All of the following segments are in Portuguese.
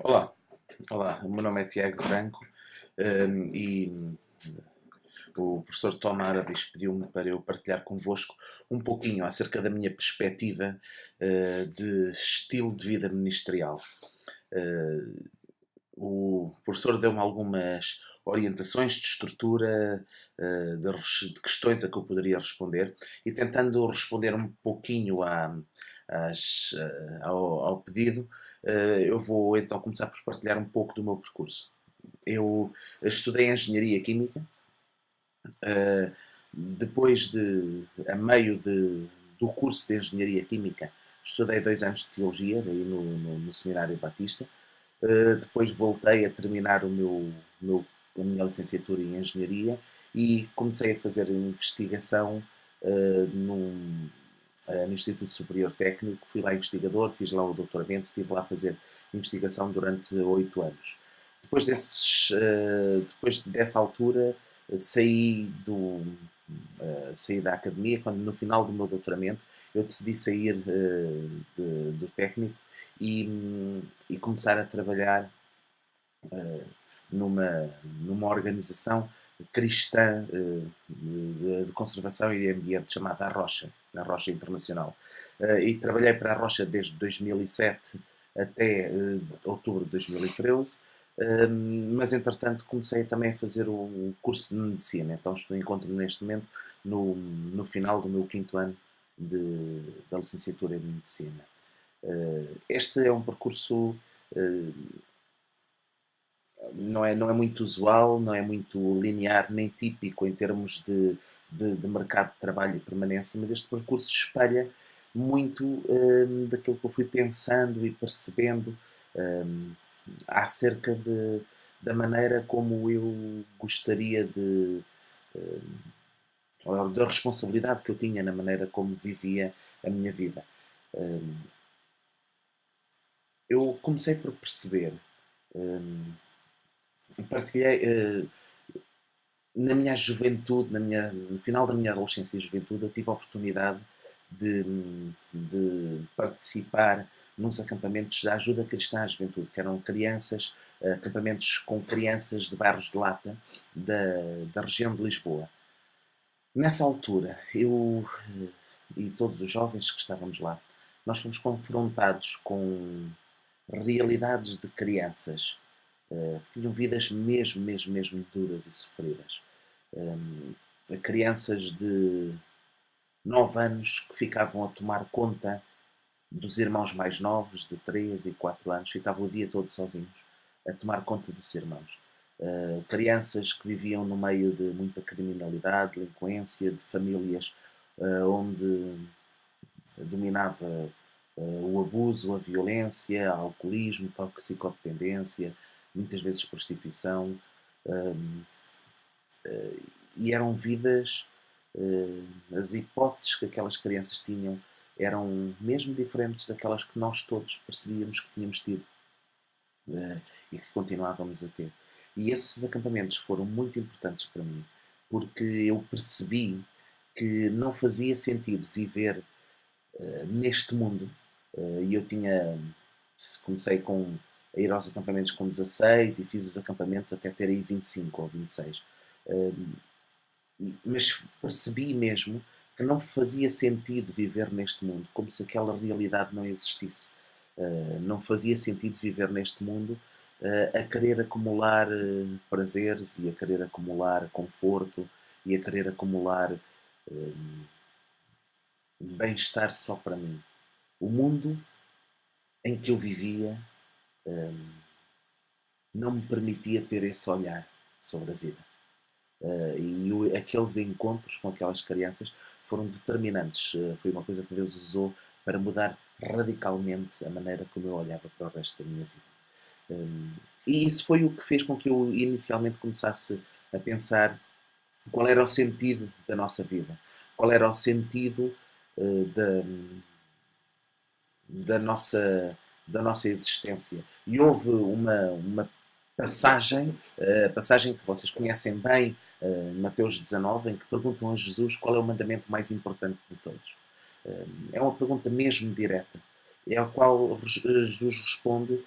Olá, olá, o meu nome é Tiago Branco, e o professor Tom Arabis pediu-me para eu partilhar convosco um pouquinho acerca da minha perspectiva de estilo de vida ministerial. Uh, o professor deu-me algumas orientações de estrutura, de questões a que eu poderia responder, e tentando responder um pouquinho ao pedido, eu vou então começar por partilhar um pouco do meu percurso. Eu estudei Engenharia Química, uh, a meio do curso de Engenharia Química, estudei 2 anos de Teologia, daí no Seminário Batista. Depois voltei a terminar a minha licenciatura em Engenharia e comecei a fazer investigação no Instituto Superior Técnico. Fui lá investigador, fiz lá o doutoramento, estive lá a fazer investigação durante 8 anos. Depois dessa altura, saí, saí da academia, quando no final do meu doutoramento eu decidi sair do técnico e começar a trabalhar numa organização cristã de conservação e ambiente chamada a Rocha Internacional. E trabalhei para a Rocha desde 2007 até outubro de 2013, mas entretanto comecei também a fazer o curso de Medicina, então encontro-me neste momento no final do meu quinto ano da licenciatura em Medicina. Este é um percurso não é muito usual, não é muito linear nem típico em termos de mercado de trabalho e permanência, mas este percurso espelha muito daquilo que eu fui pensando e percebendo um, acerca da maneira como eu gostaria da responsabilidade que eu tinha na maneira como vivia a minha vida. Um, eu comecei por perceber, um, partilhei, na minha juventude, no final da minha adolescência e juventude, eu tive a oportunidade de, de participar nos acampamentos da Ajuda Cristã à Juventude, que eram acampamentos com crianças de bairros de lata da região de Lisboa. Nessa altura, eu e todos os jovens que estávamos lá, nós fomos confrontados com realidades de crianças que tinham vidas mesmo, mesmo, mesmo duras e sofridas. Crianças de 9 anos que ficavam a tomar conta dos irmãos mais novos, de 3 e 4 anos, ficavam o dia todo sozinhos, a tomar conta dos irmãos. Crianças que viviam no meio de muita criminalidade, delinquência, de famílias onde dominava o abuso, a violência, o alcoolismo, toxicodependência, muitas vezes prostituição, e eram vidas, as hipóteses que aquelas crianças tinham eram mesmo diferentes daquelas que nós todos percebíamos que tínhamos tido e que continuávamos a ter. E esses acampamentos foram muito importantes para mim, porque eu percebi que não fazia sentido viver neste mundo. E eu comecei a ir aos acampamentos com 16 e fiz os acampamentos até ter aí 25 ou 26. Mas percebi mesmo que não fazia sentido viver neste mundo, como se aquela realidade não existisse. Não fazia sentido viver neste mundo a querer acumular prazeres e a querer acumular conforto e a querer acumular bem-estar só para mim. O mundo em que eu vivia não me permitia ter esse olhar sobre a vida. Aqueles encontros com aquelas crianças foram determinantes. Foi uma coisa que Deus usou para mudar radicalmente a maneira como eu olhava para o resto da minha vida. E isso foi o que fez com que eu inicialmente começasse a pensar qual era o sentido da nossa vida, qual era o sentido da, da nossa existência. E houve uma passagem que vocês conhecem bem, Mateus 19, em que perguntam a Jesus qual é o mandamento mais importante de todos. É uma pergunta mesmo direta, é ao qual Jesus responde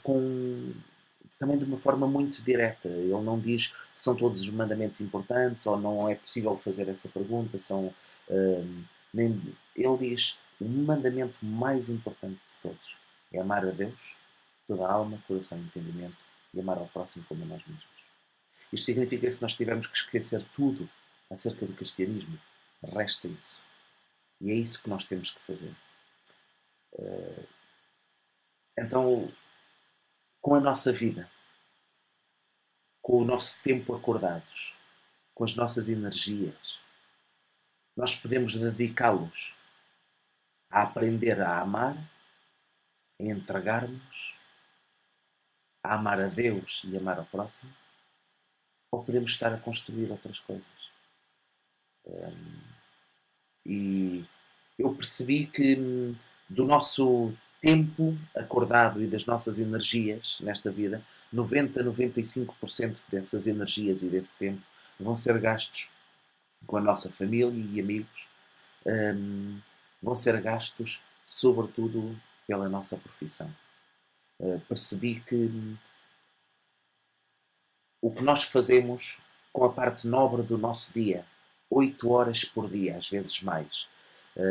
com, também de uma forma muito direta. Ele não diz que são todos os mandamentos importantes ou não é possível fazer essa pergunta. Nem, ele diz o mandamento mais importante de todos é amar a Deus, toda a alma, coração e entendimento e amar ao próximo como a nós mesmos. Isto significa que se nós tivermos que esquecer tudo acerca do cristianismo, resta isso. E é isso que nós temos que fazer. Então, com a nossa vida, com o nosso tempo acordados, com as nossas energias, nós podemos dedicá-los a aprender a amar, a entregarmos, a amar a Deus e amar ao próximo, ou podemos estar a construir outras coisas. E eu percebi que do nosso tempo acordado e das nossas energias nesta vida, 90 a 95% dessas energias e desse tempo vão ser gastos com a nossa família e amigos, vão ser gastos sobretudo pela nossa profissão. Percebi que o que nós fazemos com a parte nobre do nosso dia, 8 horas por dia, às vezes mais,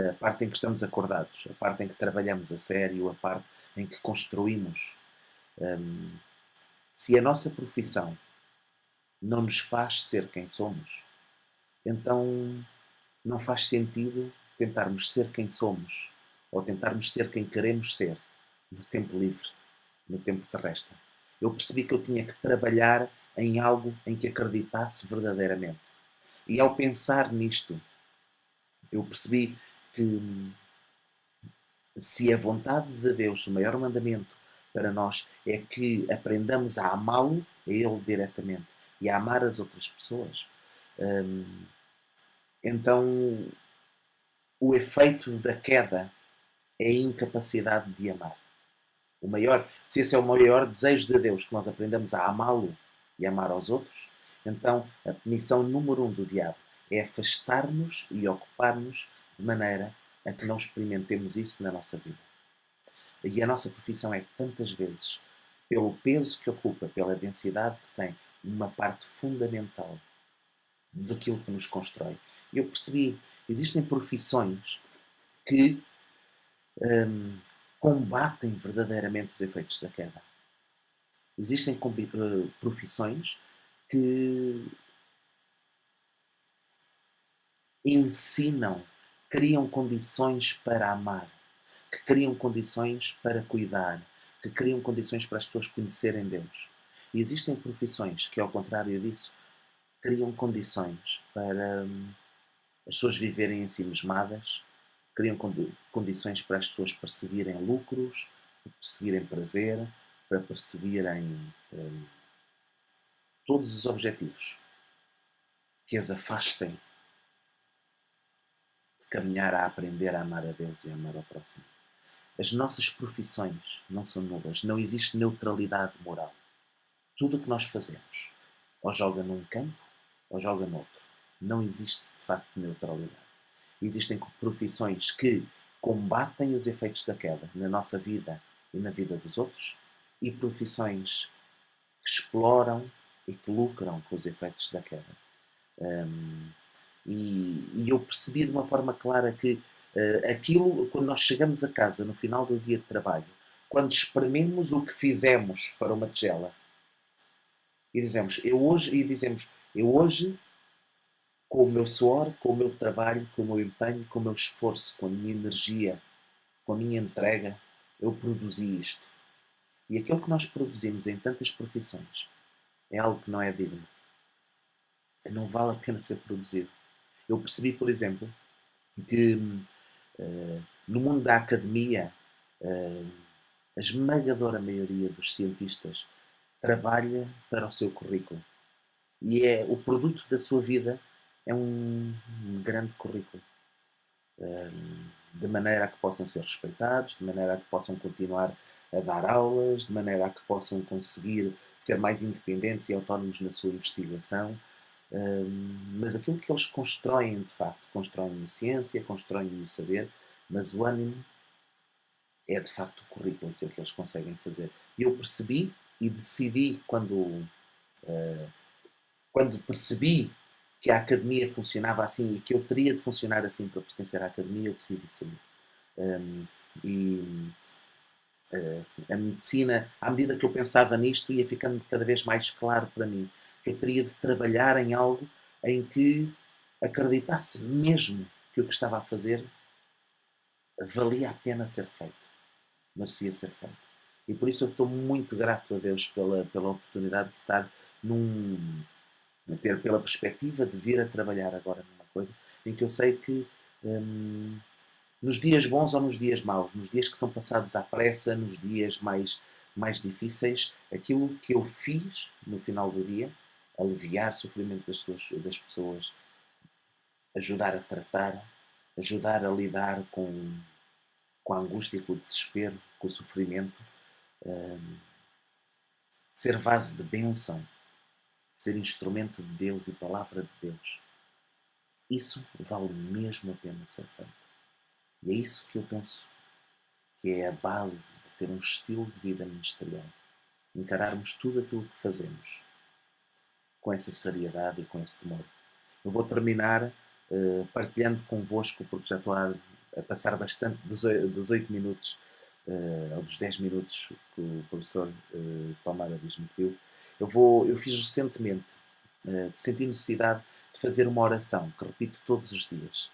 a parte em que estamos acordados, a parte em que trabalhamos a sério, a parte em que construímos. Se a nossa profissão não nos faz ser quem somos, então não faz sentido tentarmos ser quem somos ou tentarmos ser quem queremos ser no tempo livre, no tempo que resta. Eu percebi que eu tinha que trabalhar em algo em que acreditasse verdadeiramente. E ao pensar nisto, eu percebi que se a vontade de Deus, o maior mandamento para nós, é que aprendamos a amá-lo, a Ele diretamente, e a amar as outras pessoas, então o efeito da queda é a incapacidade de amar. Se esse é o maior desejo de Deus, que nós aprendamos a amá-lo e amar aos outros, então a missão número 1 do diabo é afastar-nos e ocupar-nos de maneira a que não experimentemos isso na nossa vida. E a nossa profissão é tantas vezes, pelo peso que ocupa, pela densidade que tem, uma parte fundamental daquilo que nos constrói. E eu percebi, existem profissões que combatem verdadeiramente os efeitos da queda. Existem profissões que ensinam, criam condições para amar, que criam condições para cuidar, que criam condições para as pessoas conhecerem Deus. E existem profissões que, ao contrário disso, criam condições para as pessoas viverem ensimismadas, criam condições para as pessoas perseguirem lucros, para perseguirem prazer, para perseguirem todos os objetivos que as afastem de caminhar a aprender a amar a Deus e a amar ao próximo. As nossas profissões não são nulas, não existe neutralidade moral. Tudo o que nós fazemos, ou joga num campo, ou joga noutro. Não existe, de facto, neutralidade. Existem profissões que combatem os efeitos da queda na nossa vida e na vida dos outros, e profissões que exploram e que lucram com os efeitos da queda. E eu percebi de uma forma clara que aquilo, quando nós chegamos a casa no final do dia de trabalho, quando esprememos o que fizemos para uma tigela e dizemos, eu hoje, com o meu suor, com o meu trabalho, com o meu empenho, com o meu esforço, com a minha energia, com a minha entrega, eu produzi isto. E aquilo que nós produzimos em tantas profissões é algo que não é digno. Não vale a pena ser produzido. Eu percebi, por exemplo, que no mundo da academia, a esmagadora maioria dos cientistas trabalha para o seu currículo. E o produto da sua vida é um grande currículo. De maneira a que possam ser respeitados, de maneira a que possam continuar a dar aulas, de maneira a que possam conseguir ser mais independentes e autónomos na sua investigação. Mas aquilo que eles constroem, de facto, constroem em ciência, constroem no saber, mas o ânimo é de facto o currículo, aquilo que eles conseguem fazer. E eu percebi e decidi, quando percebi que a academia funcionava assim e que eu teria de funcionar assim para pertencer à academia, eu decidi sair. Um, e a medicina, à medida que eu pensava nisto, ia ficando cada vez mais claro para mim que eu teria de trabalhar em algo em que acreditasse mesmo que o que estava a fazer valia a pena ser feito, merecia ser feito. E por isso eu estou muito grato a Deus pela oportunidade de estar num. De ter pela perspectiva de vir a trabalhar agora numa coisa em que eu sei que hum, nos dias bons ou nos dias maus, nos dias que são passados à pressa, nos dias mais difíceis, aquilo que eu fiz no final do dia, aliviar o sofrimento das pessoas, ajudar a tratar, ajudar a lidar com a angústia, com o desespero, com o sofrimento, ser vaso de bênção, ser instrumento de Deus e palavra de Deus. Isso vale mesmo a pena ser feito. E é isso que eu penso que é a base de ter um estilo de vida ministerial. Encararmos tudo aquilo que fazemos com essa seriedade e com esse temor. Eu vou terminar partilhando convosco, porque já estou a passar bastante dos 8 minutos ou dos 10 minutos que o professor Tomara diz-me pediu. Eu fiz recentemente, senti necessidade de fazer uma oração que repito todos os dias.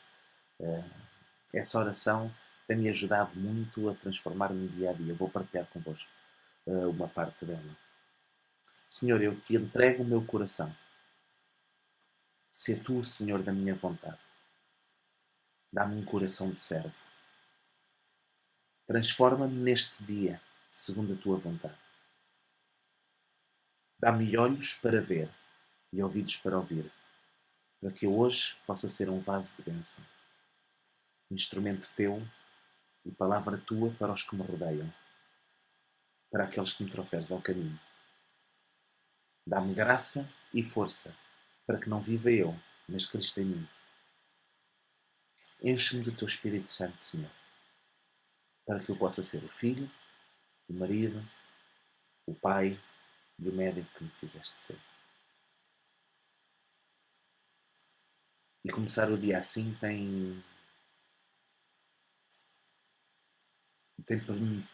Essa oração tem-me ajudado muito a transformar-me no dia a dia. Eu vou partilhar convosco uma parte dela. Senhor, eu te entrego o meu coração. Sê tu o Senhor da minha vontade. Dá-me um coração de servo. Transforma-me neste dia, segundo a tua vontade. Dá-me olhos para ver e ouvidos para ouvir, para que eu hoje possa ser um vaso de bênção, instrumento teu e palavra tua para os que me rodeiam, para aqueles que me trouxeres ao caminho. Dá-me graça e força, para que não viva eu, mas Cristo em mim. Enche-me do teu Espírito Santo, Senhor, para que eu possa ser o filho, o marido, o pai e o médico que me fizeste ser. E começar o dia assim tem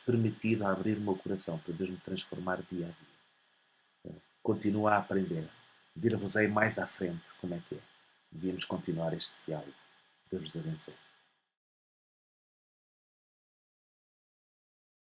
permitido abrir o meu coração para Deus me transformar dia a dia. Continuo a aprender. Dir-vos-ei mais à frente como é que é. Devíamos continuar este diálogo. Deus vos abençoe.